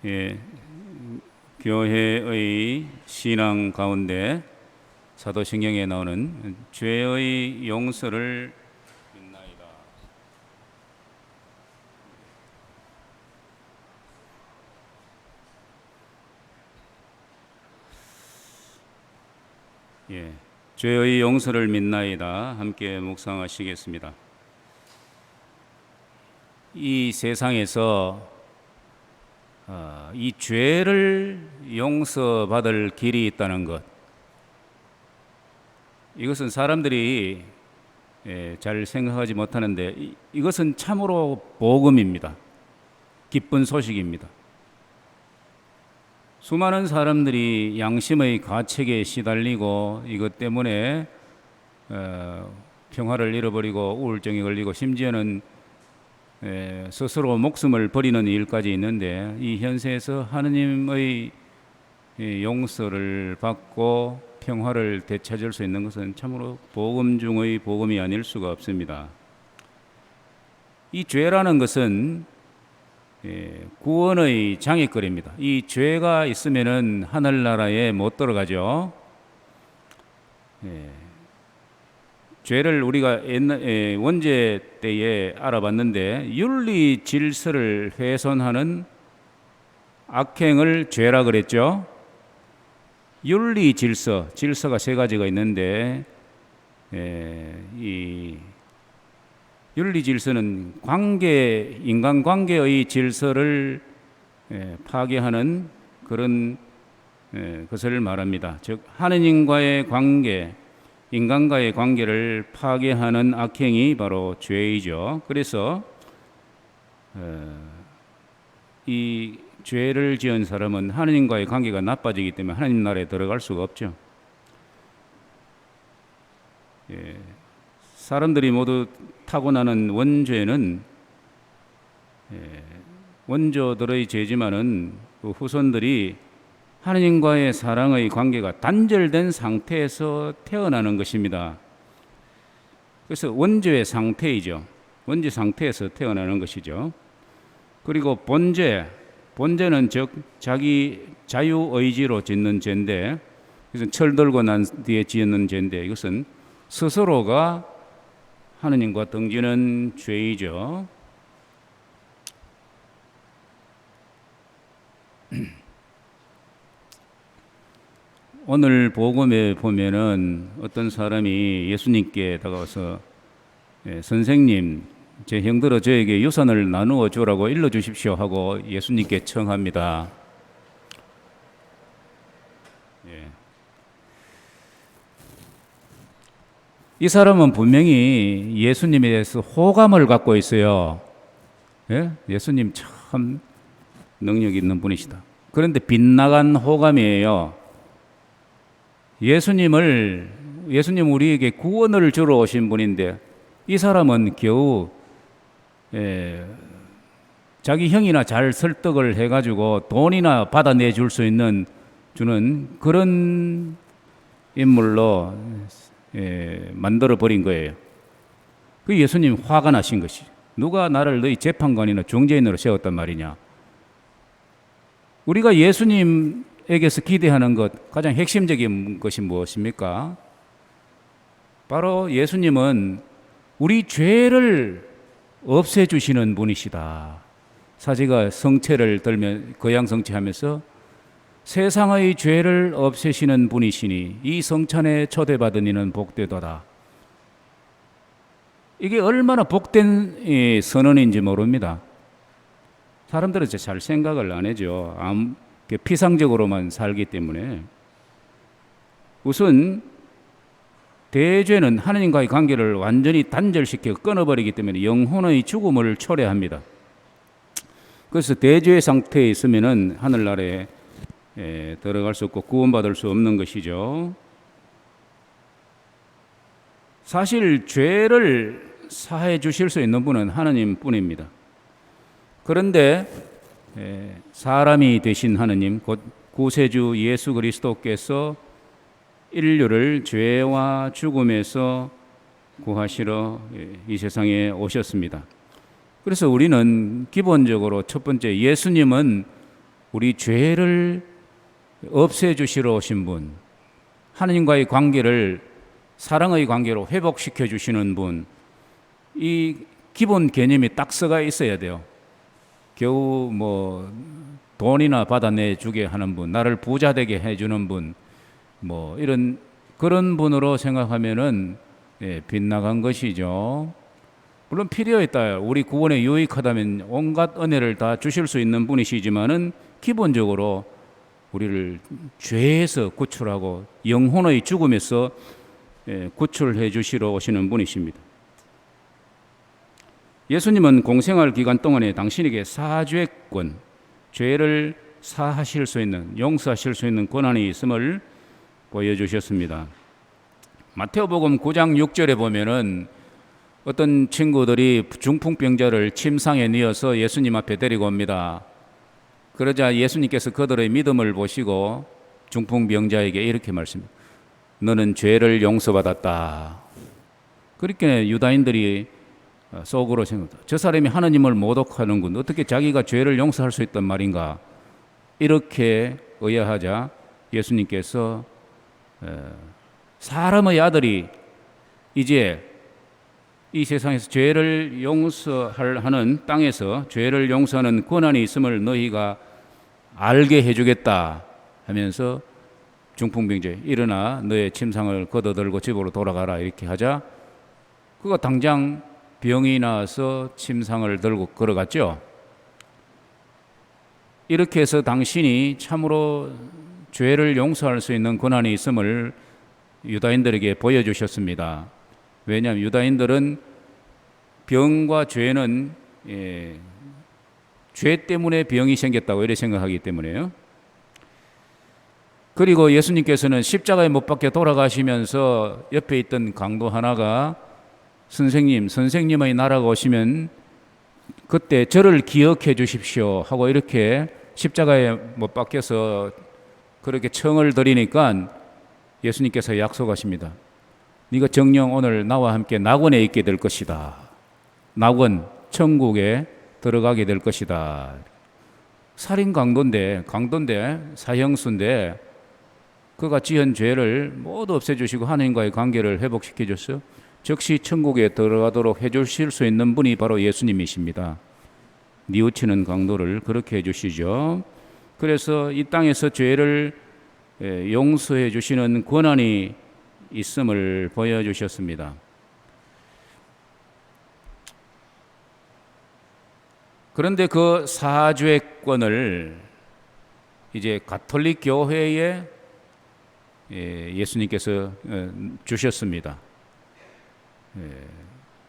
예, 교회의 신앙 가운데 사도신경에 나오는 죄의 용서를 믿나이다. 예, 죄의 용서를 믿나이다. 함께 묵상하시겠습니다. 이 세상에서 이 죄를 용서받을 길이 있다는 것, 이것은 사람들이 잘 생각하지 못하는데 이것은 참으로 복음입니다. 기쁜 소식입니다. 수많은 사람들이 양심의 가책에 시달리고 이것 때문에 평화를 잃어버리고 우울증에 걸리고 심지어는 스스로 목숨을 버리는 일까지 있는데, 이 현세에서 하느님의 용서를 받고 평화를 되찾을 수 있는 것은 참으로 복음 중의 복음이 아닐 수가 없습니다. 이 죄라는 것은 구원의 장애거리입니다. 이 죄가 있으면은 하늘나라에 못 들어가죠. 죄를 우리가 원죄 때에 알아봤는데, 윤리 질서를 훼손하는 악행을 죄라 그랬죠. 윤리 질서가 세 가지가 있는데, 이 윤리 질서는 인간관계의 질서를 파괴하는 그런 것을 말합니다. 즉 하느님과의 관계, 인간과의 관계를 파괴하는 악행이 바로 죄이죠. 그래서 이 죄를 지은 사람은 하느님과의 관계가 나빠지기 때문에 하느님 나라에 들어갈 수가 없죠. 사람들이 모두 타고나는 원죄는 원조들의 죄지만은 그 후손들이 하느님과의 사랑의 관계가 단절된 상태에서 태어나는 것입니다. 그래서 원죄의 상태이죠. 원죄 상태에서 태어나는 것이죠. 그리고 본죄는 즉 자기 자유의지로 짓는 죄인데, 그래서 철들고 난 뒤에 지은 죄인데, 이것은 스스로가 하느님과 등지는 죄이죠. 오늘 복음에 보면은 어떤 사람이 예수님께 다가와서 선생님, 제 형들아 저에게 유산을 나누어 주라고 일러 주십시오 하고 예수님께 청합니다. 이 사람은 분명히 예수님에 대해서 호감을 갖고 있어요. 예수님 참 능력 있는 분이시다. 그런데 빗나간 호감이에요. 예수님 우리에게 구원을 주러 오신 분인데, 이 사람은 겨우 자기 형이나 잘 설득을 해가지고 돈이나 받아내 줄 수 있는 주는 그런 인물로 만들어 버린 거예요. 그 예수님 화가 나신 것이, 누가 나를 너희 재판관이나 중재인으로 세웠단 말이냐. 우리가 예수님에게서 기대하는 것, 가장 핵심적인 것이 무엇입니까? 바로 예수님은 우리 죄를 없애주시는 분이시다. 사제가 성체를 들면 거양성체하면서 세상의 죄를 없애시는 분이시니 이 성찬에 초대받은 이는 복되도다. 이게 얼마나 복된 선언인지 모릅니다. 사람들은 잘 생각을 안 해죠. 피상적으로만 살기 때문에. 우선 대죄는 하느님과의 관계를 완전히 단절시켜 끊어버리기 때문에 영혼의 죽음을 초래합니다. 그래서 대죄의 상태에 있으면은 하늘나라에 들어갈 수 없고 구원받을 수 없는 것이죠. 사실 죄를 사해 주실 수 있는 분은 하느님 뿐입니다. 그런데 사람이 되신 하느님, 곧 구세주 예수 그리스도께서 인류를 죄와 죽음에서 구하시러 이 세상에 오셨습니다. 그래서 우리는 기본적으로 첫 번째, 예수님은 우리 죄를 없애주시러 오신 분, 하나님과의 관계를 사랑의 관계로 회복시켜 주시는 분, 이 기본 개념이 딱 써가 있어야 돼요. 겨우 뭐 돈이나 받아내 주게 하는 분, 나를 부자 되게 해주는 분, 뭐 이런 그런 분으로 생각하면은 빗나간 것이죠. 물론 필요에 따라 우리 구원에 유익하다면 온갖 은혜를 다 주실 수 있는 분이시지만은 기본적으로 우리를 죄에서 구출하고 영혼의 죽음에서 구출해 주시러 오시는 분이십니다. 예수님은 공생활 기간 동안에 당신에게 사죄권, 죄를 사하실 수 있는, 용서하실 수 있는 권한이 있음을 보여주셨습니다. 마태오복음 9장 6절에 보면은 어떤 친구들이 중풍병자를 침상에 뉘어서 예수님 앞에 데리고 옵니다. 그러자 예수님께서 그들의 믿음을 보시고 중풍병자에게 이렇게 말씀합니다. 너는 죄를 용서받았다. 그렇게 유다인들이 속으로 생각합니다. 저 사람이 하나님을 모독하는군. 어떻게 자기가 죄를 용서할 수 있단 말인가. 이렇게 의아하자 예수님께서 사람의 아들이 이제 이 세상에서 죄를 용서하는 땅에서 죄를 용서하는 권한이 있음을 너희가 알게 해주겠다 하면서 중풍병자에 일어나 너의 침상을 걷어들고 집으로 돌아가라 이렇게 하자 그가 당장 병이 나서 침상을 들고 걸어갔죠. 이렇게 해서 당신이 참으로 죄를 용서할 수 있는 권한이 있음을 유다인들에게 보여주셨습니다. 왜냐하면 유다인들은 병과 죄는 죄 때문에 병이 생겼다고 이렇게 생각하기 때문에요. 그리고 예수님께서는 십자가에 못 박혀 돌아가시면서 옆에 있던 강도 하나가 선생님의 나라가 오시면 그때 저를 기억해 주십시오 하고 이렇게 십자가에 못 박혀서 그렇게 청을 드리니까 예수님께서 약속하십니다. 네가 정녕 오늘 나와 함께 낙원에 있게 될 것이다. 낙원, 천국에 들어가게 될 것이다. 살인 강도인데 사형수인데 그가 지은 죄를 모두 없애주시고 하나님과의 관계를 회복시켜 줬어요. 즉시 천국에 들어가도록 해주실 수 있는 분이 바로 예수님이십니다. 뉘우치는 강도를 그렇게 해주시죠. 그래서 이 땅에서 죄를 용서해 주시는 권한이 있음을 보여주셨습니다. 그런데 그 사죄권을 이제 가톨릭 교회에 예수님께서 주셨습니다.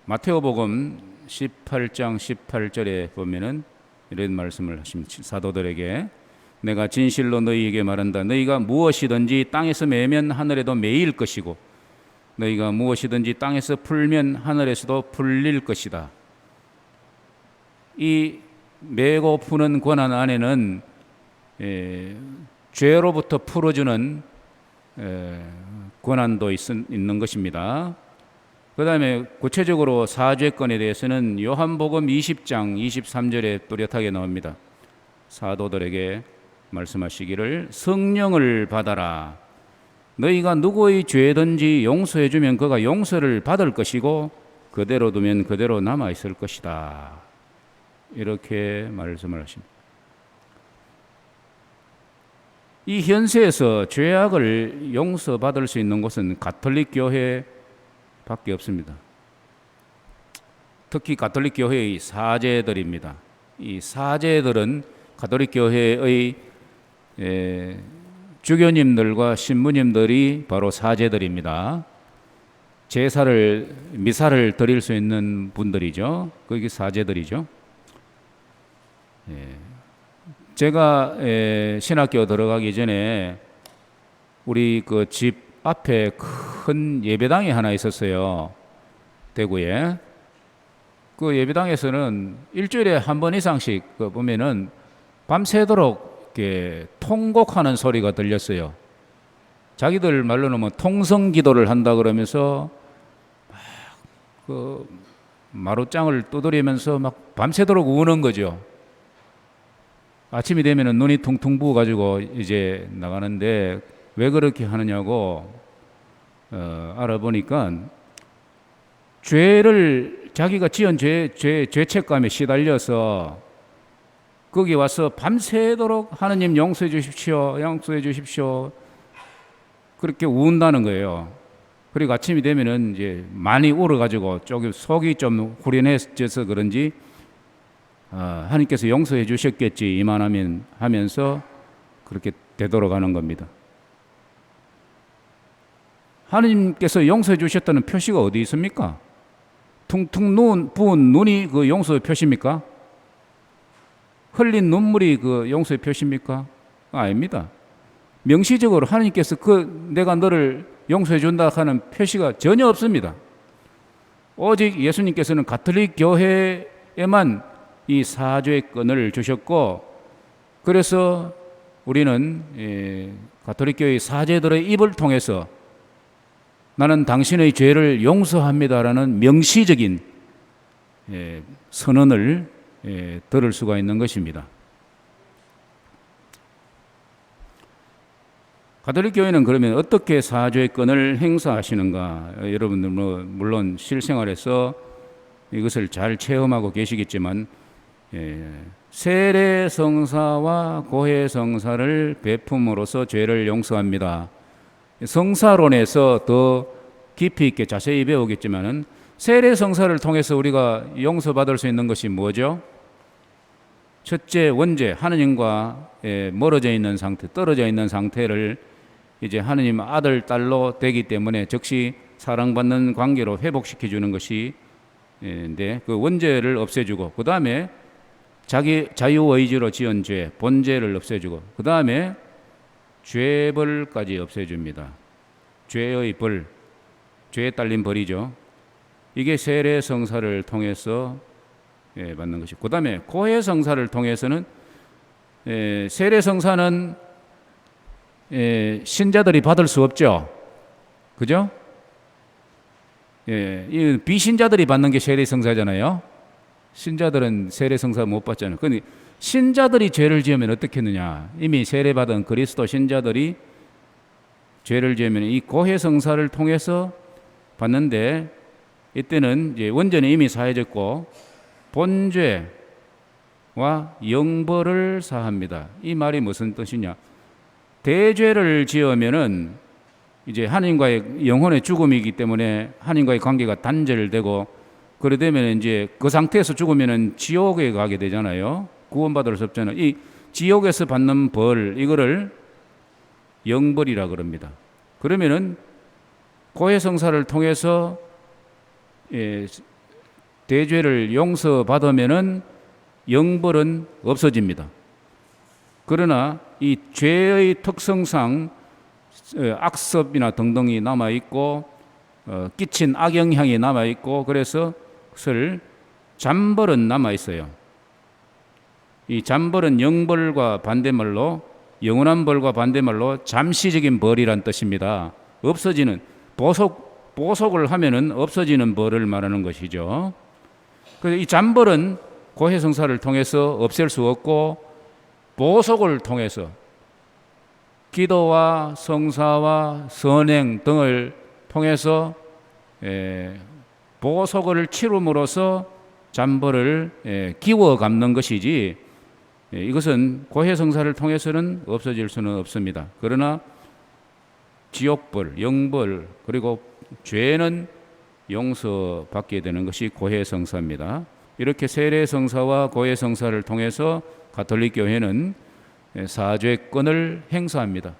마태오복음 18장 18절에 보면은 이런 말씀을 하십니다. 사도들에게 내가 진실로 너희에게 말한다. 너희가 무엇이든지 땅에서 매면 하늘에도 매일 것이고 너희가 무엇이든지 땅에서 풀면 하늘에서도 풀릴 것이다. 이 매고 푸는 권한 안에는 죄로부터 풀어주는 권한도 있는 것입니다. 그 다음에 구체적으로 사죄권에 대해서는 요한복음 20장 23절에 뚜렷하게 나옵니다. 사도들에게 말씀하시기를 성령을 받아라. 너희가 누구의 죄든지 용서해주면 그가 용서를 받을 것이고 그대로 두면 그대로 남아있을 것이다. 이렇게 말씀을 하십니다. 이 현세에서 죄악을 용서받을 수 있는 곳은 가톨릭 교회밖에 없습니다. 특히 가톨릭 교회의 사제들입니다. 이 사제들은 가톨릭 교회의 주교님들과 신부님들이 바로 사제들입니다. 미사를 드릴 수 있는 분들이죠. 그게 사제들이죠. 제가 신학교 들어가기 전에 우리 그 집 앞에 큰 예배당이 하나 있었어요. 대구에. 그 예배당에서는 일주일에 한 번 이상씩 보면은 밤새도록 이렇게 통곡하는 소리가 들렸어요. 자기들 말로는 뭐 통성 기도를 한다 그러면서 막 그 마루장을 두드리면서 막 밤새도록 우는 거죠. 아침이 되면은 눈이 퉁퉁 부어가지고 이제 나가는데 왜 그렇게 하느냐고 알아보니까 죄를 자기가 지은 죄책감에 시달려서 거기 와서 밤새도록 하느님 용서해 주십시오, 용서해 주십시오 그렇게 운다는 거예요. 그리고 아침이 되면은 이제 많이 울어가지고 조금 속이 좀 후련해져서 그런지 하나님께서 용서해 주셨겠지 이만하면 하면서 그렇게 되돌아가는 겁니다. 하나님께서 용서해 주셨다는 표시가 어디 있습니까? 퉁퉁 부은 눈이 그 용서의 표시입니까? 흘린 눈물이 그 용서의 표시입니까? 아닙니다. 명시적으로 하나님께서 내가 너를 용서해 준다 하는 표시가 전혀 없습니다. 오직 예수님께서는 가톨릭 교회에만 이 사죄의 끈을 주셨고, 그래서 우리는 가톨릭 교회의 사제들의 입을 통해서 나는 당신의 죄를 용서합니다라는 명시적인 선언을 들을 수가 있는 것입니다. 가톨릭 교회는 그러면 어떻게 사죄권을 행사하시는가? 여러분들 물론 실생활에서 이것을 잘 체험하고 계시겠지만 세례성사와 고해성사를 베품으로써 죄를 용서합니다. 성사론에서 더 깊이 있게 자세히 배우겠지만은 세례성사를 통해서 우리가 용서받을 수 있는 것이 뭐죠? 첫째, 원죄, 하느님과 멀어져 있는 상태, 떨어져 있는 상태를 이제 하느님 아들, 딸로 되기 때문에 즉시 사랑받는 관계로 회복시켜 주는 것이 인데 그 원죄를 없애주고, 그 다음에 자기 자유의지로 지은 죄, 본죄를 없애주고, 그 다음에 죄벌까지 없애줍니다. 죄의 벌, 죄에 딸린 벌이죠. 이게 세례성사를 통해서 받는 것이고, 그 다음에 고해성사를 통해서는 세례성사는 신자들이 받을 수 없죠. 그죠? 이 비신자들이 받는 게 세례성사잖아요. 신자들은 세례성사 못 받잖아요. 그런데 신자들이 죄를 지으면 어떻게 했느냐? 이미 세례받은 그리스도 신자들이 죄를 지으면 이 고해성사를 통해서 받는데, 이때는 이제 원죄는 이미 사해졌고 본죄와 영벌을 사합니다. 이 말이 무슨 뜻이냐? 대죄를 지으면은 이제 하나님과의 영혼의 죽음이기 때문에 하나님과의 관계가 단절되고, 그러되면 이제 그 상태에서 죽으면은 지옥에 가게 되잖아요. 구원받을 수 없잖아요. 이 지옥에서 받는 벌, 이거를 영벌이라 그럽니다. 그러면은 고해성사를 통해서 대죄를 용서받으면은 영벌은 없어집니다. 그러나 이 죄의 특성상 악습이나 등등이 남아있고 끼친 악영향이 남아있고, 그래서 그것을 잠벌은 남아있어요. 이 잠벌은 영벌과 반대말로, 영원한 벌과 반대말로 잠시적인 벌이란 뜻입니다. 없어지는, 보속을 하면은 없어지는 벌을 말하는 것이죠. 그래서 이 잠벌은 고해성사를 통해서 없앨 수 없고, 보속을 통해서 기도와 성사와 선행 등을 통해서 보속을 치rum으로써 잠벌을 기워 갚는 것이지, 이것은 고해성사를 통해서는 없어질 수는 없습니다. 그러나 지옥벌, 영벌, 그리고 죄는 용서받게 되는 것이 고해성사입니다. 이렇게 세례성사와 고해성사를 통해서 가톨릭 교회는 사죄권을 행사합니다.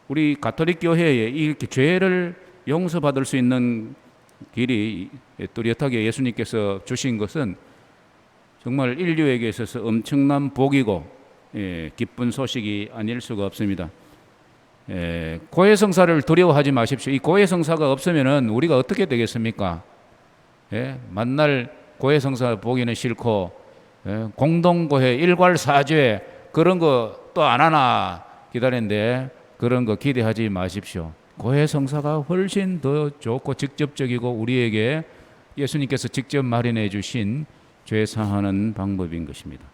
우리 가톨릭 교회에 이렇게 죄를 용서받을 수 있는 길이 뚜렷하게 예수님께서 주신 것은 정말 인류에게 있어서 엄청난 복이고 기쁜 소식이 아닐 수가 없습니다. 고해성사를 두려워하지 마십시오. 이 고해성사가 없으면은 우리가 어떻게 되겠습니까? 만날 고해성사 보기는 싫고, 공동고해, 일괄사죄 그런 거 또 안 하나 기다리는데 그런 거 기대하지 마십시오. 고해성사가 훨씬 더 좋고 직접적이고 우리에게 예수님께서 직접 마련해 주신 죄 사하는 방법인 것입니다.